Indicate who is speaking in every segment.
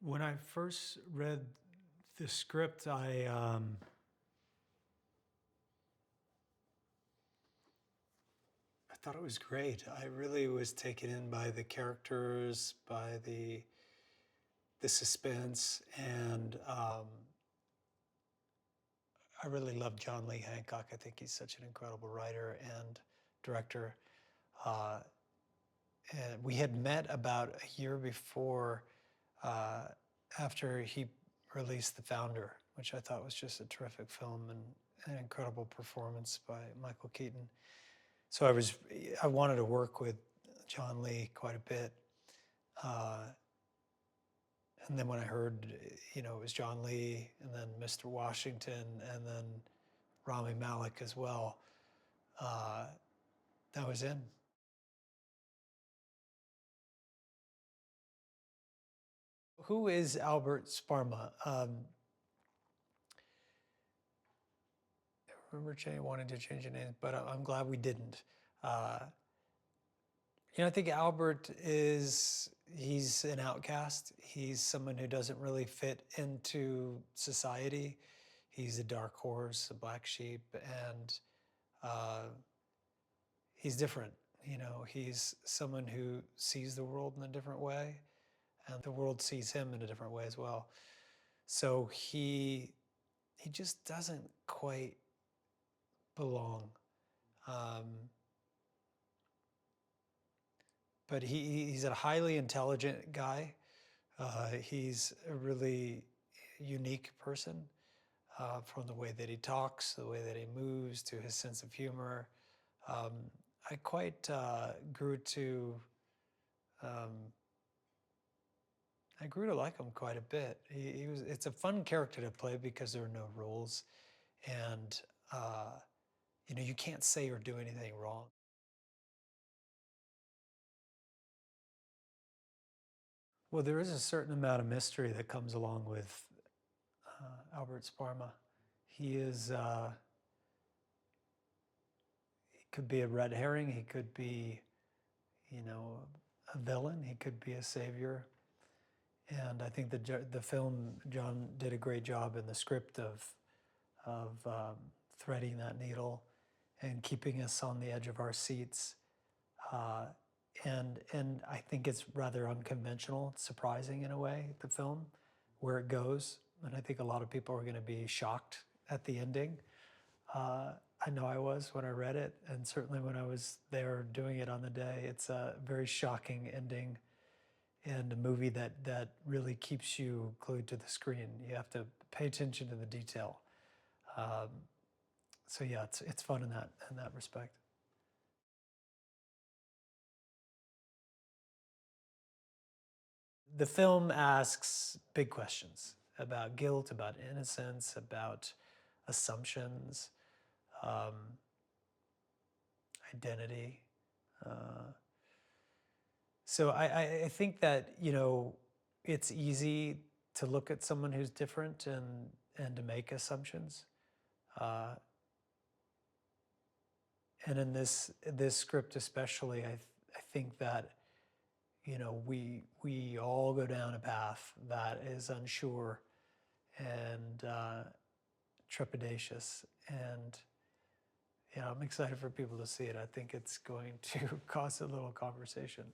Speaker 1: When I first read the script, I thought it was great. I really was taken in by the characters, by the suspense, and I really love John Lee Hancock. I think he's such an incredible writer and director. Uh, and we had met about a year before, uh, after he released The Founder, which I thought was just a terrific film and an incredible performance by Michael Keaton. So I wanted to work with John Lee quite a bit. Uh, and then when I heard, it was John Lee and then Mr. Washington and then Rami Malek as well, uh, that was in. Who is Albert Sparma? I remember wanting to change the name, but I'm glad we didn't. Uh, I think Albert he's an outcast. He's someone who doesn't really fit into society. He's a dark horse, a black sheep, and uh, he's different. He's someone who sees the world in a different way, and the world sees him in a different way as well. So he just doesn't quite belong. Um, but he's a highly intelligent guy. He's a really unique person, from the way that he talks, the way that he moves, to his sense of humor. Um, I quite grew to um, I grew to like him quite a bit. It's a fun character to play because there are no rules, and you can't say or do anything wrong. Well, there is a certain amount of mystery that comes along with Albert Sparma. He is. He could be a red herring. He could be, a villain. He could be a savior. And I think the film, John did a great job in the script of threading that needle and keeping us on the edge of our seats. Uh, and I think it's rather unconventional, surprising in a way, the film, where it goes. And I think a lot of people are going to be shocked at the ending. Uh, I know I was when I read it, and certainly when I was there doing it on the day. It's a very shocking ending, and a movie that really keeps you glued to the screen. You have to pay attention to the detail. Um, so yeah, it's fun in that respect. The film asks big questions about guilt, about innocence, about assumptions, um, identity. Uh, so I think that it's easy to look at someone who's different and to make assumptions. Uh, and in this script especially, I think that we all go down a path that is unsure and trepidatious, and yeah, I'm excited for people to see it. I think it's going to cause a little conversation.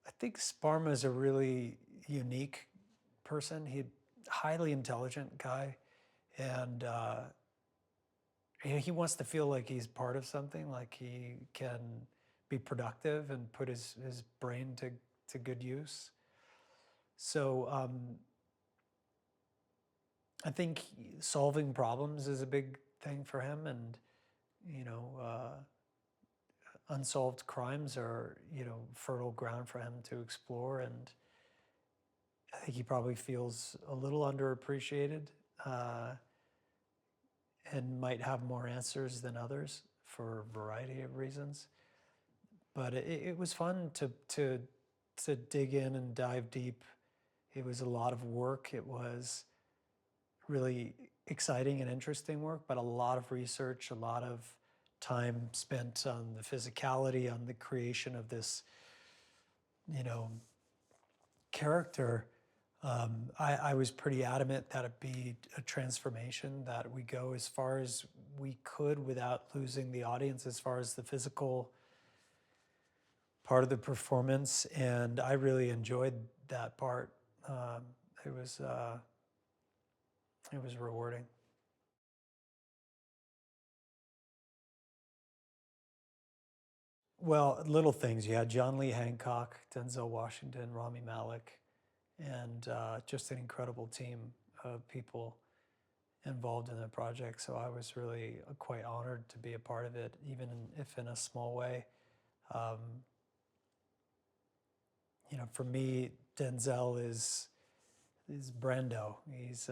Speaker 1: I think Sparma is a really unique person. He's a highly intelligent guy, and he wants to feel like he's part of something, like he can be productive and put his brain to good use. So I think solving problems is a big thing for him, and you know, unsolved crimes are fertile ground for him to explore. And I think he probably feels a little underappreciated, uh, and might have more answers than others for a variety of reasons. But it was fun to dig in and dive deep. It was a lot of work. It was really exciting and interesting work, but a lot of research, a lot of time spent on the physicality, on the creation of this, character, I was pretty adamant that it be a transformation, that we go as far as we could without losing the audience as far as the physical part of the performance. And I really enjoyed that part. It was rewarding. Well, little things. You had John Lee Hancock, Denzel Washington, Rami Malek, and just an incredible team of people involved in the project. So I was really quite honored to be a part of it, even if in a small way. Um, for me, Denzel is Brando. He's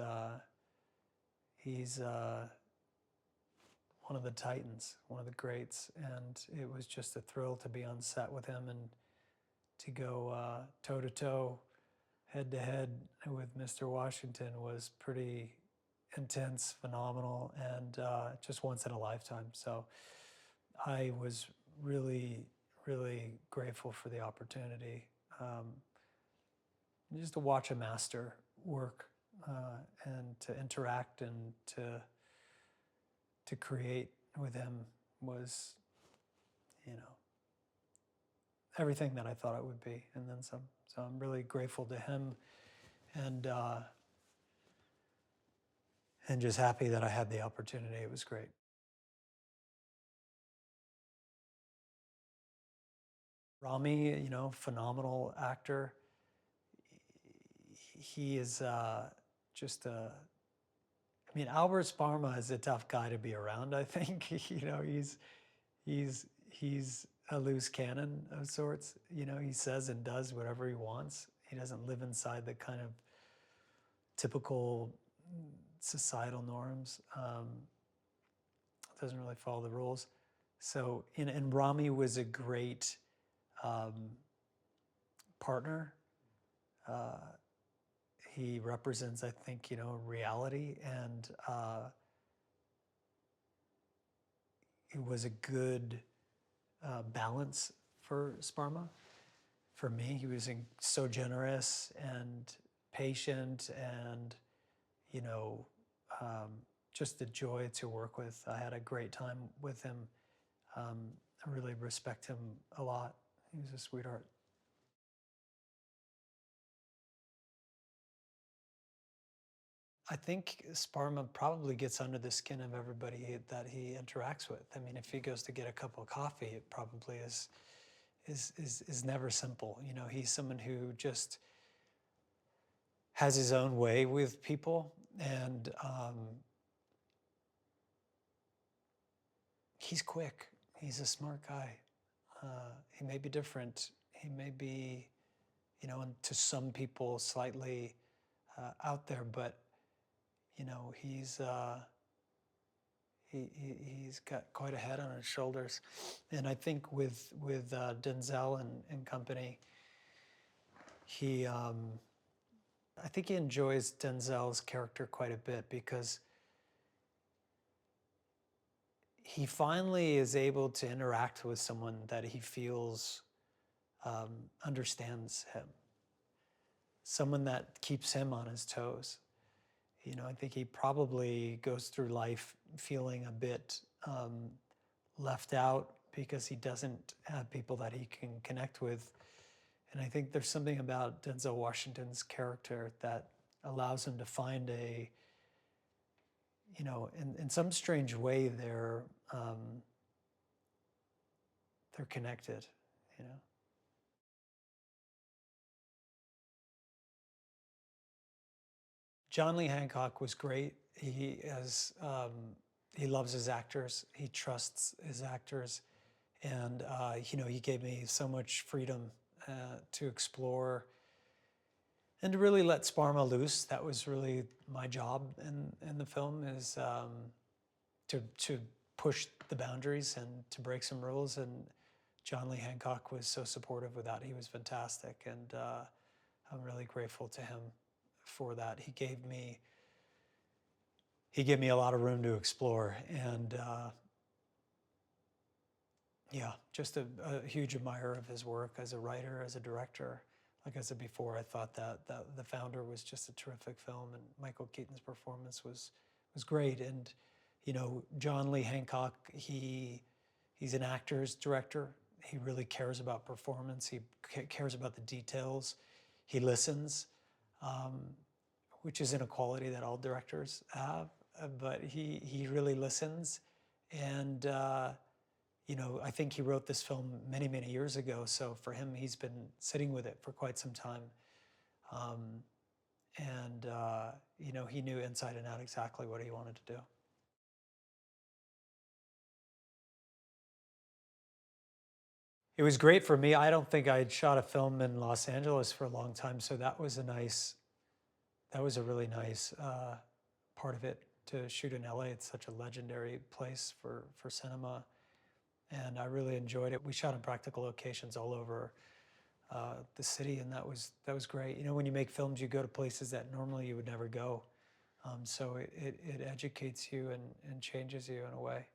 Speaker 1: one of the titans, one of the greats, and it was just a thrill to be on set with him and to go toe to toe, head to head with Mr. Washington was pretty intense, phenomenal, and just once in a lifetime. So I was really, really grateful for the opportunity, just to watch a master work and to interact and to create with him was, everything that I thought it would be, and then some. So I'm really grateful to him, and just happy that I had the opportunity. It was great. Rami, phenomenal actor. He is just a. I mean, Albert Sparma is a tough guy to be around. I think he's a loose cannon of sorts. He says and does whatever he wants. He doesn't live inside the kind of typical societal norms. Doesn't really follow the rules. So, and Rami was a great partner. He represents, I think, reality, and it was a good balance for Sparma. For me, he was so generous and patient, and just a joy to work with. I had a great time with him. I really respect him a lot. He was a sweetheart. I think Sparma probably gets under the skin of everybody that he interacts with. I mean, if he goes to get a cup of coffee, it probably is never simple. He's someone who just has his own way with people, and he's quick. He's a smart guy. He may be different. He may be, and to some people slightly out there, but he's he's got quite a head on his shoulders. And I think with Denzel and company, I think he enjoys Denzel's character quite a bit, because he finally is able to interact with someone that he feels understands him, someone that keeps him on his toes. I think he probably goes through life feeling a bit left out because he doesn't have people that he can connect with. And I think there's something about Denzel Washington's character that allows him to find in some strange way, they're connected, John Lee Hancock was great. He loves his actors. He trusts his actors, and he gave me so much freedom to explore and to really let Sparma loose. That was really my job in the film, is to push the boundaries and to break some rules. And John Lee Hancock was so supportive with that. He was fantastic, and I'm really grateful to him for that. He gave me a lot of room to explore, and Yeah, just a huge admirer of his work as a writer, as a director. Like I said before, I thought that The Founder was just a terrific film, and Michael Keaton's performance was great. And you know, John Lee Hancock, he's an actor's director. He really cares about performance. He cares about the details. He listens, um, which isn't a quality that all directors have, but he really listens. And you know, I think he wrote this film many, many years ago. So for him, he's been sitting with it for quite some time. Um, and, you know, he knew inside and out exactly what he wanted to do. It was great for me. I don't think I had shot a film in Los Angeles for a long time. So that was a really nice part of it to shoot in LA. It's such a legendary place for cinema. And I really enjoyed it. We shot in practical locations all over the city, and that was great. You know, when you make films, you go to places that normally you would never go. So it educates you and changes you in a way.